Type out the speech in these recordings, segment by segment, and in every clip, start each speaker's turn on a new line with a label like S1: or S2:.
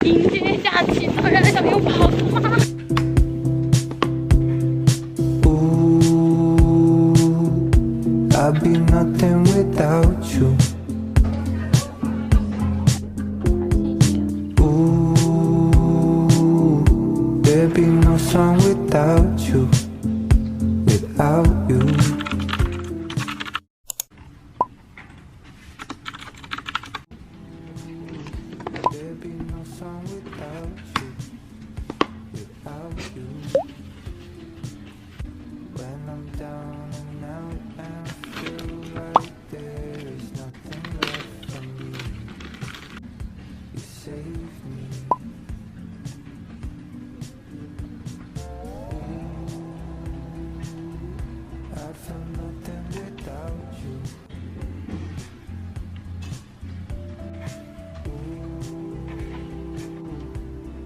S1: 迎接假期当然要用跑的啦。
S2: I'd be nothing without you. Ooh, there'd be no song without you, without you. There'd be no song without you, without you. When I'm down and out and feel like there's nothing left for me, you save me. I feel nothing without you.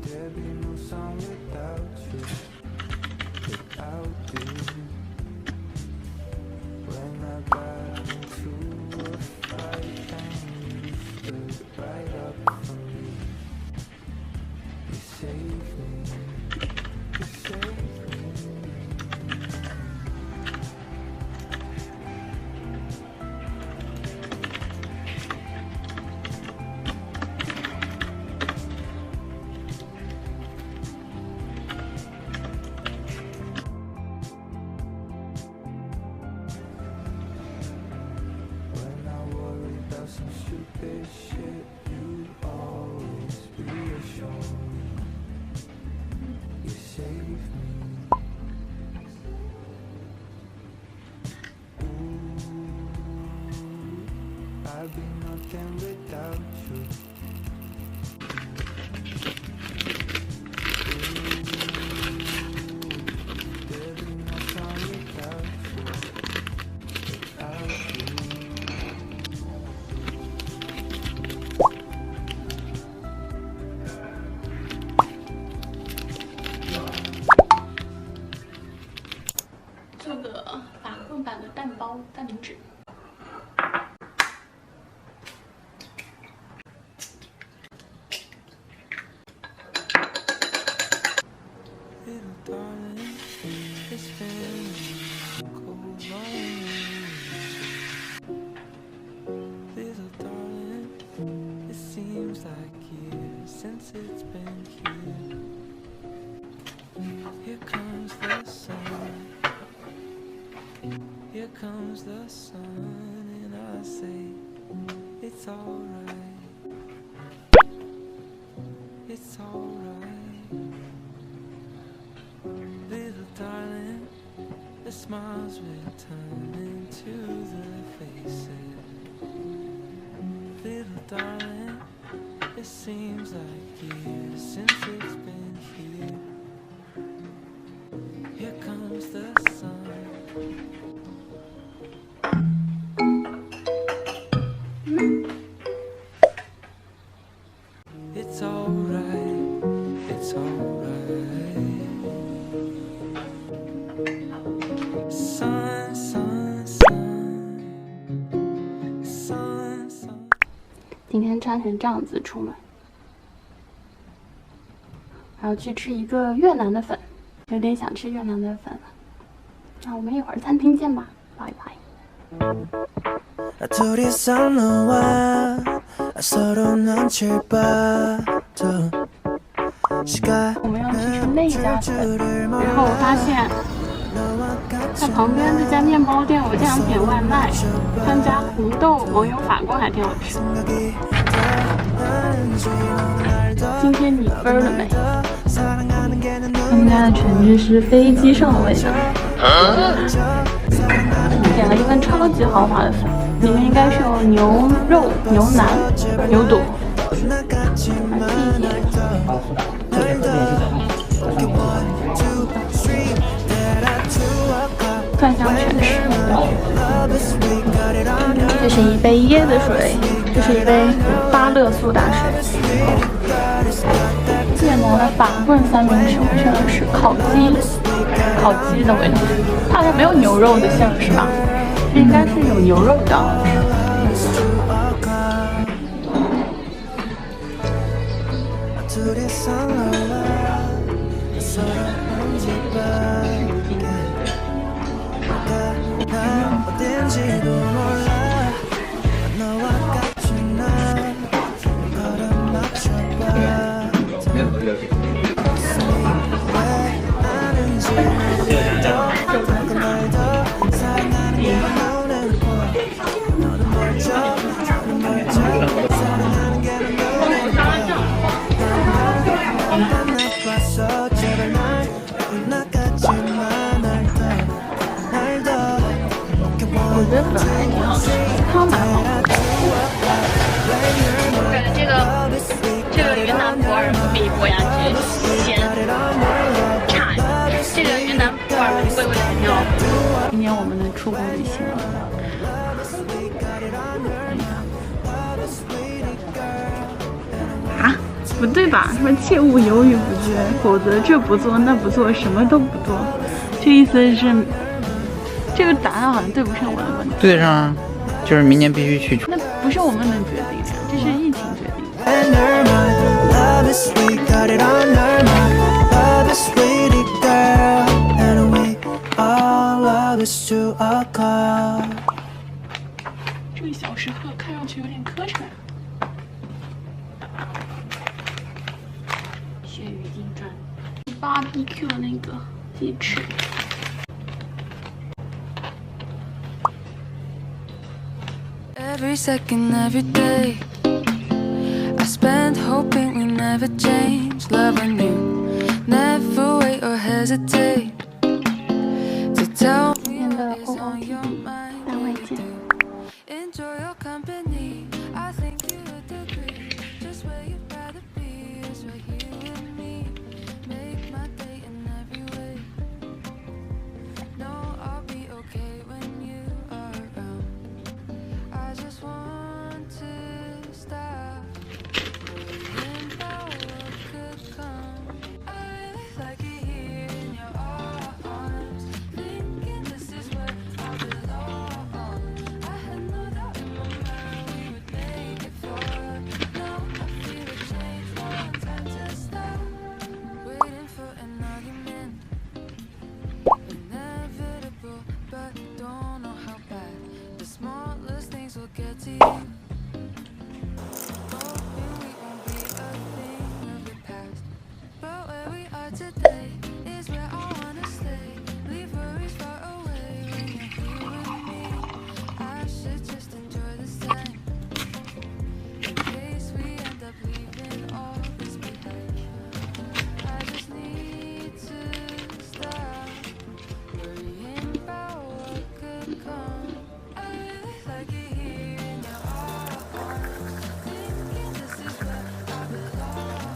S2: There'd be no song without you, without you. When I got into a fight and you stood right up for me, you saved me, you saved me. When I worry about some stupid shit, you always reassure me. You save me. Ooh, I'd be nothing without you. There'd be no song without you, without you.
S1: 做个法棍版的蛋包蛋饼纸。
S2: Little darling, it's been cold morning. Little darling, it seems like years since it's been here. Here comes the sun. Here comes the sun, and I say it's alright. It's alright. Little darling, the smiles will turn into the faces. Little darling, it seems like years since it's been here. Here comes the sun. It's alright, it's alright. Sun, sun, sun, sun, sun.
S1: 今天穿成这样子出门，还要去吃一个越南的粉，有点想吃越南的粉了。那我们一会儿餐厅见吧，拜拜。
S2: 둘이서 너와 서로 눈치를 봐도
S1: 我们要去吃那家粉，然后我发现它旁边这家面包店，我经常点外卖，他们家红豆黄油法棍还挺好吃。今天你分了没？他们家的橙汁是飞机上的味道。点了一份超级豪华的粉，里面应该是有牛肉、牛腩、牛肚。蒜香全吃。这是一杯椰子水，这是一杯芭乐苏打水。越南的法棍三明治，我选的是烤鸡的味道，它好像没有牛肉的馅是吧？这应该是有牛肉的。我觉得本来挺好吃，汤蛮好喝。我感觉这个云南普洱比博雅之鲜差一点，这个云南普洱味味挺好。今年我们的出国旅行了。啊，不对吧？说切勿犹豫不决，否则这不做那不做，什么都不做。这意思是。这个答案好像对不上我的问题。
S3: 对得上啊，就是明年必须去。
S1: 那不是我们能决定的，这是疫情决定的。这个小石鹤看上去有点磕碜。血雨金砖，BBQ 的那个鸡翅。
S4: Every second, every day, I spend hoping we never change. Loving you, never wait or hesitate to tell me what is on your mind. Enjoy your company, I think you would agree. Just where you'd rather be is right here with me. Make my day in every way. No, I'll be okay when you are around. I just want to stop worrying about what could come. I really like it here in your arms, thinking this is where I belong. I had no doubt in my mind we would make it far. Now I feel a change, no time to stop. Waiting for an argument, inevitable, but don't know how bad. The smallest things will get to you. Hoping we won't be a thing of the past, but where we are today is where I wanna stay. Leave worries far away when you're here with me. I should just enjoy this time, in case we end up leaving all this behind. I just need to stop worrying about what could come. I really like it here in your arms, thinking this is where I belong.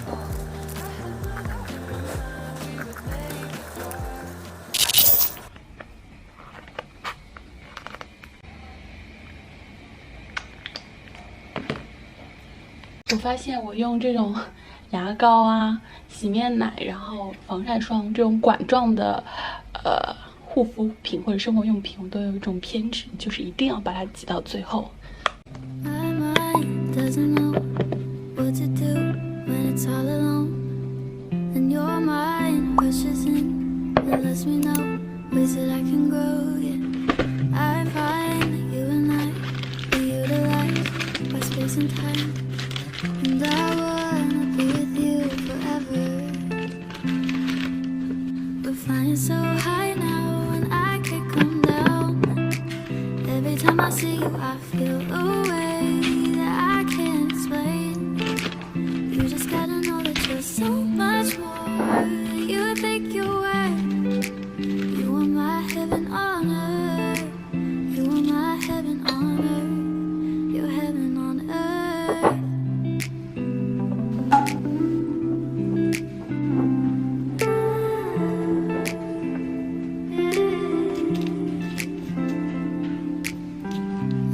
S4: I had no doubt in my mind we would make it far.
S1: 我发现我用这种牙膏啊、洗面奶，然后防晒霜这种管状的护肤品或者生活用品，我都有一种偏执，就是一定要把它挤到最后。
S4: My mind doesn't know what to do when it's all alone, and your mind rushes in and lets me know ways that I can grow. Yeah, I find that you and I, we utilize our space and time, and I wanna be with you forever. We're flying so high now, and I can't come down. Every time I see you, I feel a way that I can't explain. You just gotta know that you're so much more than you think you are. You are my heaven on earth. You are my heaven on earth. You're heaven on earth.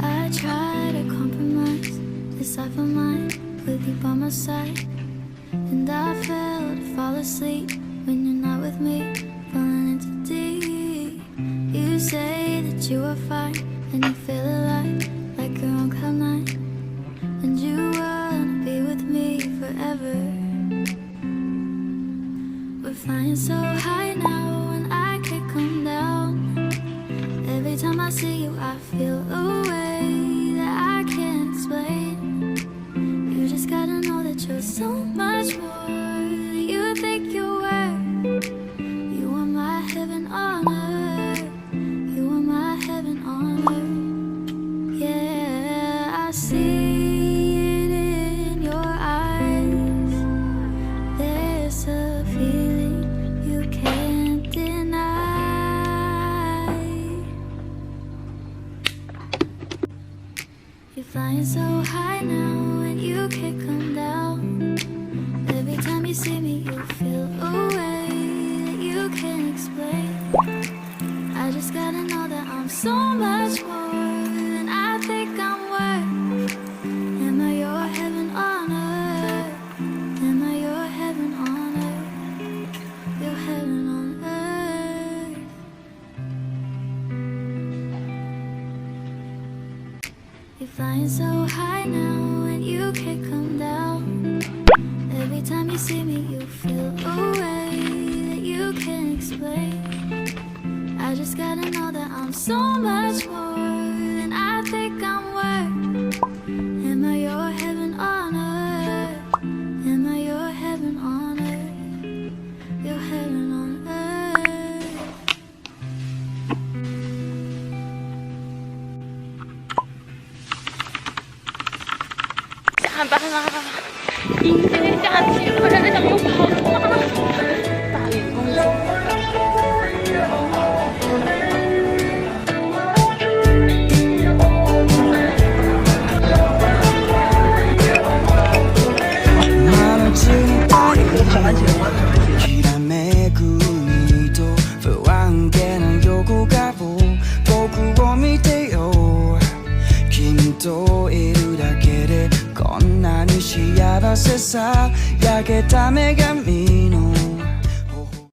S4: I try to compromise this life of mine with you by my side, and I fail to fall asleep when you're not with me, falling into deep. You say that you are fine and you feel alive like you're on cloud nine, and you wanna be with me forever. flying so high now and I can't come down. Every time I see you I feel a way that I can't explain. You just gotta know that you're so much more than you think you were. You are my heaven on earth. You are my heaven on earth. Yeah, I see it in your eyes. There's a feeling you can't deny. You're flying so high now and you can't come down. Every time you see me you feel a way that you can't explain. I just gotta know that I'm so much more than I think I'm worth. Am I your heaven on earth? Am I your heaven on earth? Your heaven on earth. You're flying so high now and you can't come down. Every time you see me you feel a way that you can't explain. I just gotta know that I'm so much more than I think I'm worth. Am I your heaven on earth? Am I your heaven on earth? Your heaven on earth.
S1: 下班啦！迎接假期，快乐想用跑的啦！大脸公主。
S2: きらめく海と不安げな横顔僕を見てよ君といるだけでこんなに幸せさ焼けた女神の